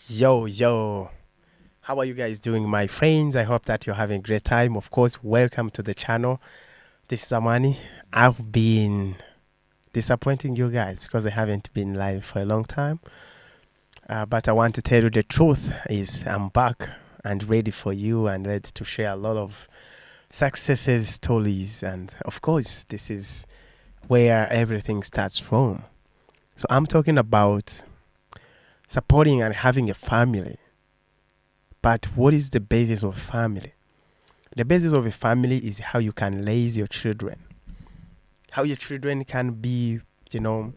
Yo, yo. How are you guys doing, my friends? I hope that you're having a great time. Of course, welcome to the channel. This is Amani. I've been disappointing you guys because I haven't been live for a long time. But I want to tell you the truth is I'm back and ready for you and ready to share a lot of successes, stories. And of course, this is where everything starts from. So I'm talking about supporting and having a family. But what is the basis of family? The basis of a family is how you can raise your children. How your children can be, you know,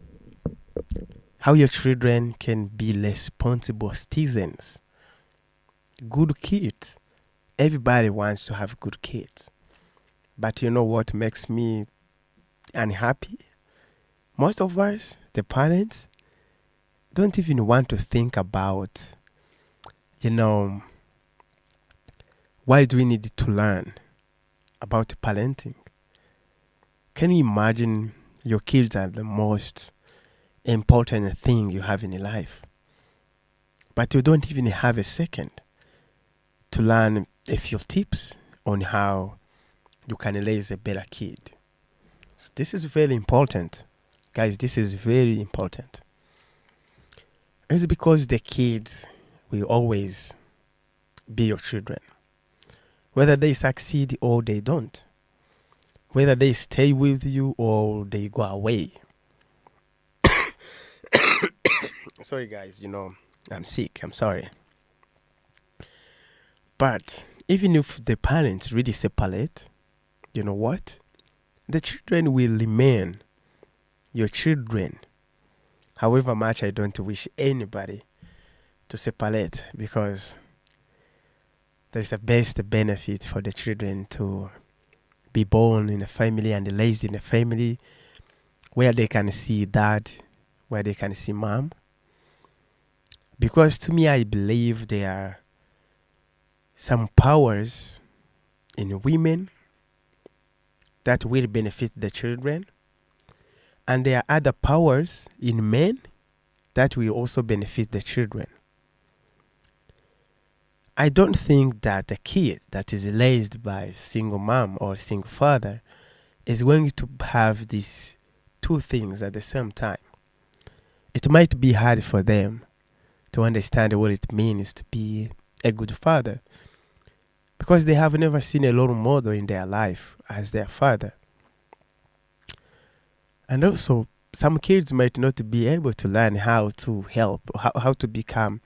how your children can be responsible citizens, good kids. Everybody wants to have good kids. But you know what makes me unhappy? Most of us, the parents, don't even want to think about, you know, why do we need to learn about parenting? Can you imagine your kids are the most important thing you have in your life? But you don't even have a second to learn a few tips on how you can raise a better kid. So this is very important. Guys, this is very important. It's because the kids will always be your children. Whether they succeed or they don't. Whether they stay with you or they go away. Sorry, guys, I'm sick. I'm sorry. But even if the parents really separate, you know what? The children will remain your children. However much I don't wish anybody to separate because there's the best benefit for the children to be born in a family and raised in a family where they can see dad, where they can see mom. Because to me, I believe there are some powers in women that will benefit the children, and there are other powers in men that will also benefit the children. I don't think that a kid that is raised by a single mom or a single father is going to have these two things at the same time. It might be hard for them to understand what it means to be a good father because they have never seen a role model in their life as their father. And also, some kids might not be able to learn how to help, how to become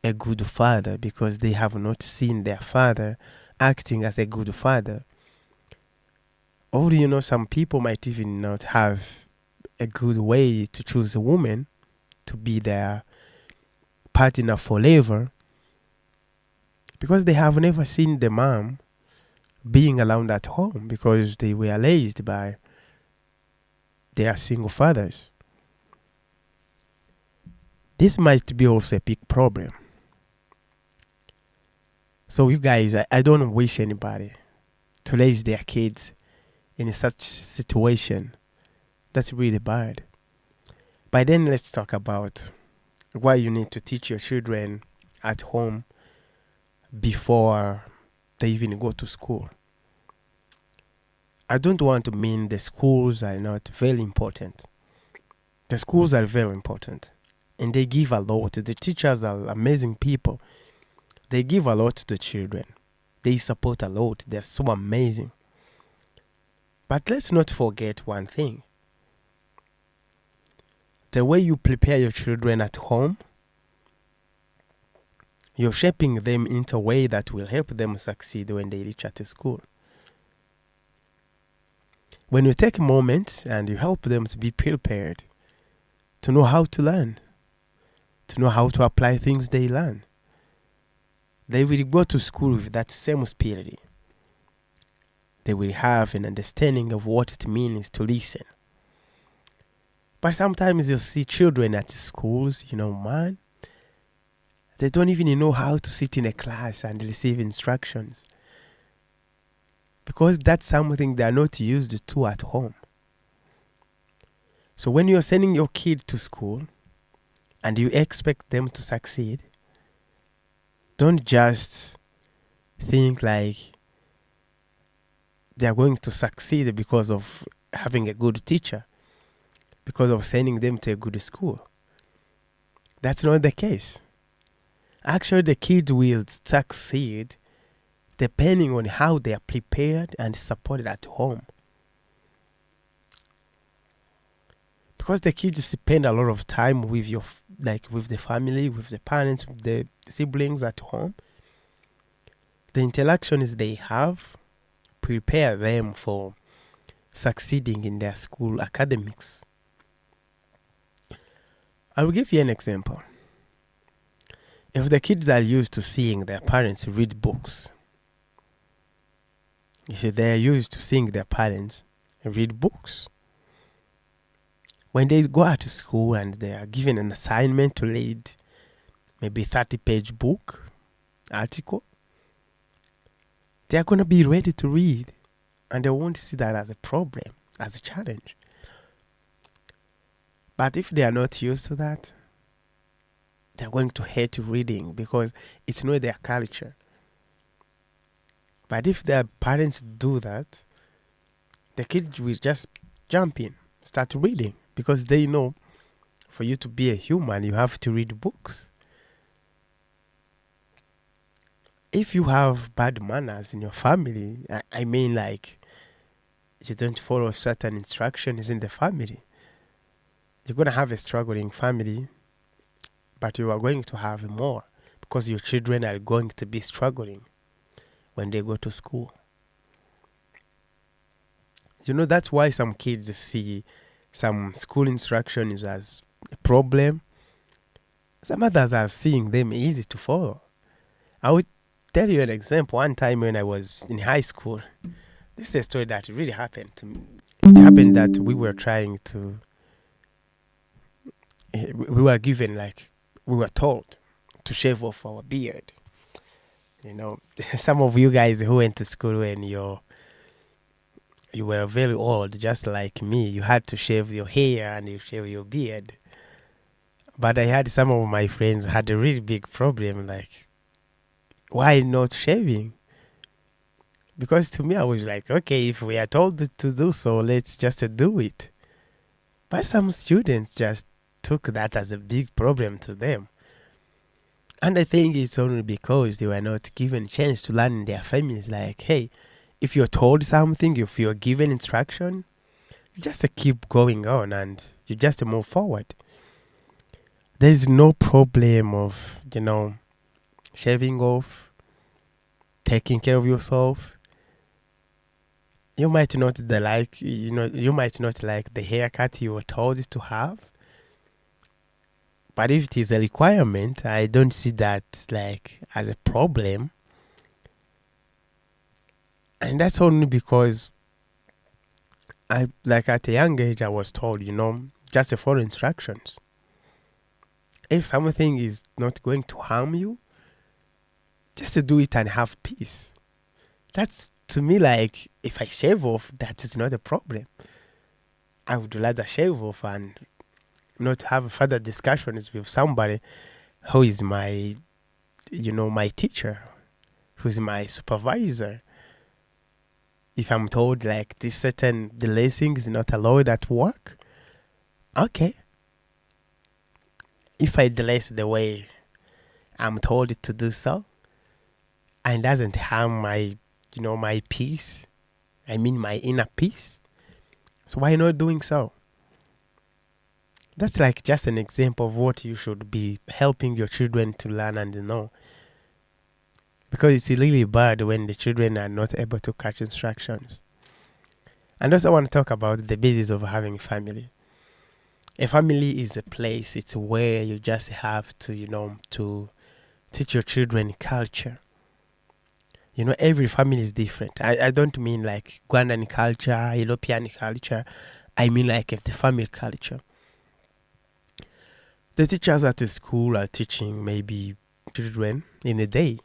a good father because they have not seen their father acting as a good father. Or, some people might even not have a good way to choose a woman to be their partner forever because they have never seen the mom being around at home because they were raised by their single fathers. This might be also a big problem. So you guys, I don't wish anybody to raise their kids in such situation. That's really bad. But then let's talk about why you need to teach your children at home before they even go to school. I don't want to mean the schools are not very important. The schools are very important and they give a lot. The teachers are amazing people. They give a lot to the children. They support a lot. They're so amazing. But let's not forget one thing. The way you prepare your children at home, you're shaping them into a way that will help them succeed when they reach at the school. When you take a moment and you help them to be prepared, to know how to learn, to know how to apply things they learn, they will go to school with that same spirit. They will have an understanding of what it means to listen. But sometimes you see children at schools, man, they don't even know how to sit in a class and receive instructions. Because that's something they are not used to at home. So when you're sending your kid to school and you expect them to succeed, don't just think like they are going to succeed because of having a good teacher, because of sending them to a good school. That's not the case. Actually, the kids will succeed depending on how they are prepared and supported at home. Because the kids spend a lot of time with with the family, with the parents, with the siblings at home. The interactions they have prepare them for succeeding in their school academics. I will give you an example. If the kids are used to seeing their parents read books, if they are used to seeing their parents read books, when they go out to school and they are given an assignment to read maybe 30-page book, article, they are going to be ready to read, and they won't see that as a problem, as a challenge. But if they are not used to that, they're going to hate reading because it's not their culture. But if their parents do that, the kids will just jump in, start reading, because they know for you to be a human, you have to read books. If you have bad manners in your family, I mean like you don't follow certain instructions in the family, you're going to have a struggling family, but you are going to have more because your children are going to be struggling when they go to school. That's why some kids see some school instructions as a problem. Some others are seeing them easy to follow. I would tell you an example. One time when I was in high school, this is a story that really happened to me. It happened that we were we were told to shave off our beard. Some of you guys who went to school when you were very old, just like me, you had to shave your hair and you shave your beard. But I had some of my friends had a really big problem, like, why not shaving? Because to me, I was like, okay, if we are told to do so, let's just do it. But some students just took that as a big problem to them. And I think it's only because they were not given a chance to learn in their families. Like, hey, if you're told something, if you're given instruction, you just keep going on and you just move forward. There's no problem of, shaving off, taking care of yourself. You might not you might not like the haircut you were told to have. But if it is a requirement, I don't see that like as a problem. And that's only because at a young age I was told, just follow instructions. If something is not going to harm you, just do it and have peace. That's to me like if I shave off, that is not a problem. I would rather shave off and not have further discussions with somebody who is my teacher, who's my supervisor. If I'm told like this certain delaying is not allowed at work, okay. If I delay the way I'm told to do so, and doesn't harm my peace, I mean my inner peace, so why not doing so? That's like just an example of what you should be helping your children to learn and know. Because it's really bad when the children are not able to catch instructions. And also I want to talk about the basis of having a family. A family is a place, it's where you just have to, to teach your children culture. Every family is different. I don't mean like Rwandan culture, European culture. I mean like the family culture. The teachers at the school are teaching maybe children in a day.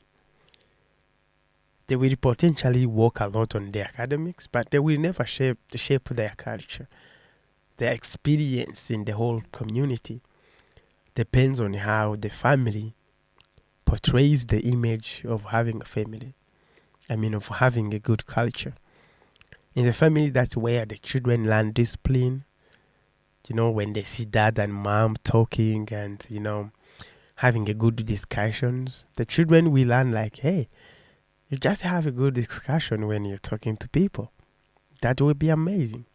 They will potentially work a lot on their academics, but they will never shape their culture. Their experience in the whole community depends on how the family portrays the image of having a family. I mean, of having a good culture. In the family, that's where the children learn discipline. When they see dad and mom talking and, having a good discussions, the children will learn like, hey, you just have a good discussion when you're talking to people. That will be amazing.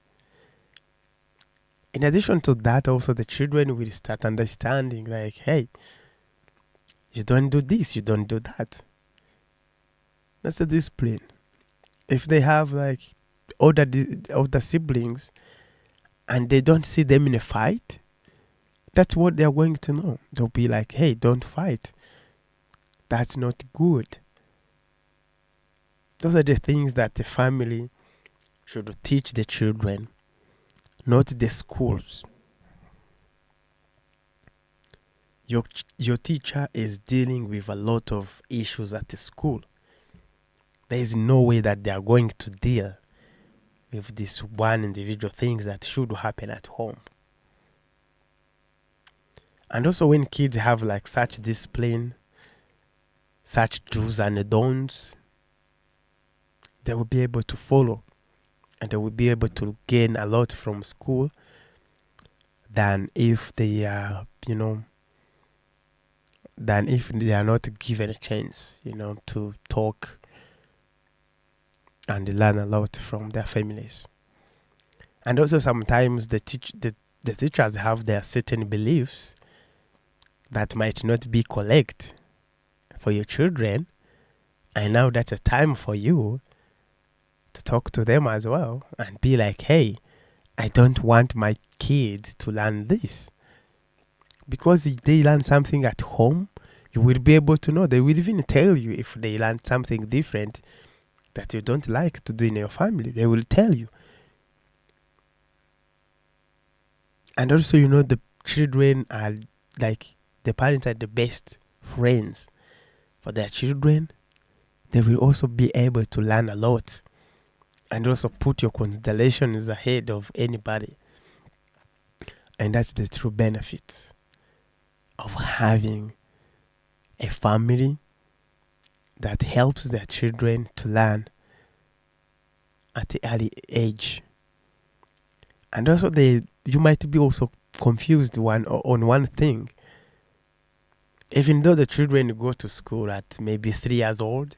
In addition to that, also the children will start understanding like, hey, you don't do this, you don't do that. That's a discipline. If they have like older siblings and they don't see them in a fight, that's what they're going to know. They'll be like, hey, don't fight. That's not good. Those are the things that the family should teach the children, not the schools. Your teacher is dealing with a lot of issues at the school. There is no way that they are going to deal with this one individual things that should happen at home. And also when kids have like such discipline, such do's and don'ts, they will be able to follow and they will be able to gain a lot from school than if they are, than if they are not given a chance, to talk and learn a lot from their families. And also sometimes the teachers have their certain beliefs that might not be correct for your children. And now that's a time for you to talk to them as well and be like, hey, I don't want my kid to learn this. Because if they learn something at home, you will be able to know. They will even tell you if they learn something different that you don't like to do in your family. They will tell you. And also, the children are like, the parents are the best friends for their children. They will also be able to learn a lot and also put your considerations ahead of anybody. And that's the true benefit of having a family that helps their children to learn at the early age. And also you might be also confused on one thing. Even though the children go to school at maybe 3 years old,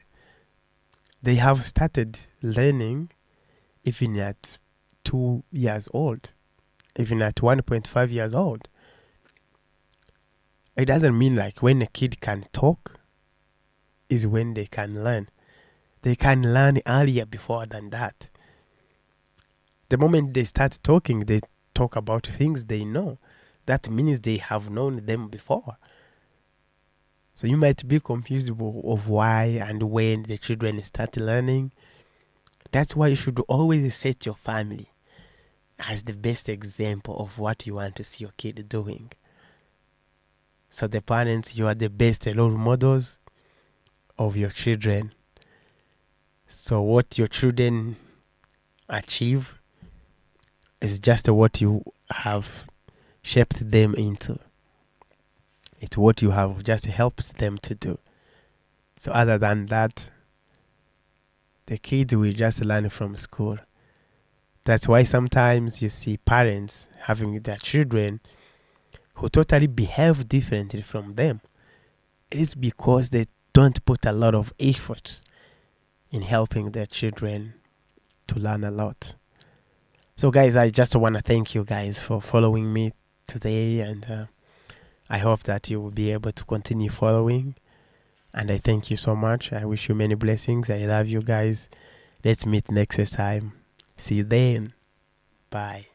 they have started learning even at 2 years old, even at 1.5 years old. It doesn't mean like when a kid can talk is when they can learn. They can learn earlier before than that. The moment they start talking, they talk about things they know. That means they have known them before. So you might be confused of why and when the children start learning. That's why you should always set your family as the best example of what you want to see your kid doing. So the parents, you are the best role models of your children. So what your children achieve is just what you have shaped them into. It's what you have just helped them to do. So other than that, the kid will just learn from school. That's why sometimes you see parents having their children who totally behave differently from them. It is because they don't put a lot of efforts in helping their children to learn a lot. So guys, I just want to thank you guys for following me today, and I hope that you will be able to continue following. And I thank you so much. I wish you many blessings. I love you guys. Let's meet next time. See you then. Bye.